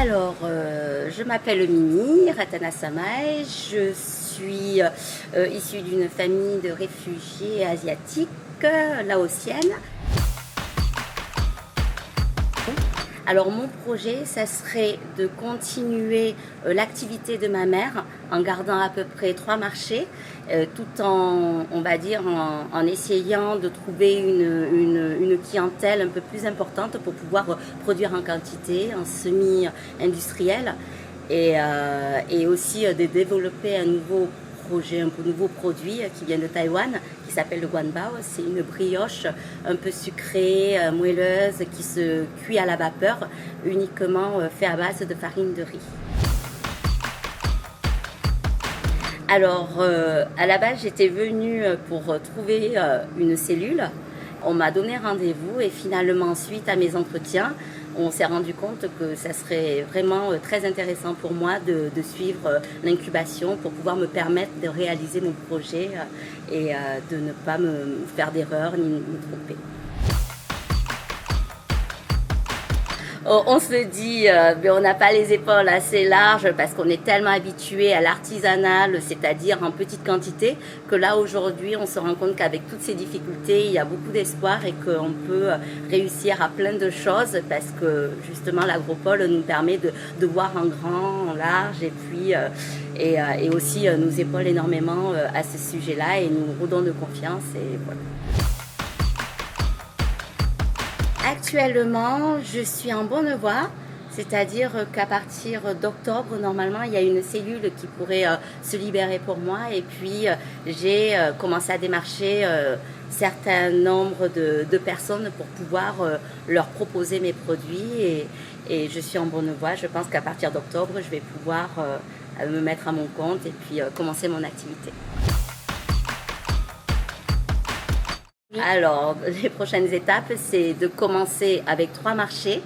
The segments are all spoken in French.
Je m'appelle Mimi Ratana Samaï, je suis issue d'une famille de réfugiés asiatiques laotiennes. Alors mon projet, ça serait de continuer l'activité de ma mère en gardant à peu près 3 marchés, tout en, on va dire, en essayant de trouver une clientèle un peu plus importante pour pouvoir produire en quantité, en semi-industriel, et aussi de développer un nouveau projet, un nouveau produit qui vient de Taïwan, qui s'appelle le guanbao. C'est une brioche un peu sucrée, moelleuse, qui se cuit à la vapeur, uniquement fait à base de farine de riz. À la base, j'étais venue pour trouver une cellule. On m'a donné rendez-vous et finalement, suite à mes entretiens, on s'est rendu compte que ça serait vraiment très intéressant pour moi de suivre l'incubation pour pouvoir me permettre de réaliser mon projet et de ne pas me faire d'erreurs ni me tromper. On se dit, mais on n'a pas les épaules assez larges parce qu'on est tellement habitué à l'artisanal, c'est-à-dire en petite quantité, que là aujourd'hui on se rend compte qu'avec toutes ces difficultés, il y a beaucoup d'espoir et qu'on peut réussir à plein de choses parce que justement l'agropole nous permet de voir en grand, en large et puis et aussi nous épaule énormément à ce sujet-là et nous redonne de confiance et voilà. Actuellement, je suis en bonne voie, c'est-à-dire qu'à partir d'octobre, normalement, il y a une cellule qui pourrait se libérer pour moi. Et puis, j'ai commencé à démarcher certain nombre de personnes pour pouvoir leur proposer mes produits. Et je suis en bonne voie. Je pense qu'à partir d'octobre, je vais pouvoir me mettre à mon compte et puis commencer mon activité. Les prochaines étapes, c'est de commencer avec 3 marchés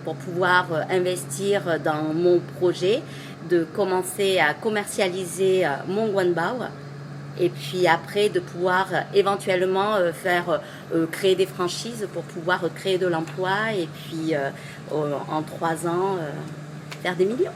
pour pouvoir investir dans mon projet, de commencer à commercialiser mon guanbao et puis après de pouvoir éventuellement créer des franchises pour pouvoir créer de l'emploi et puis en 3 ans faire des millions.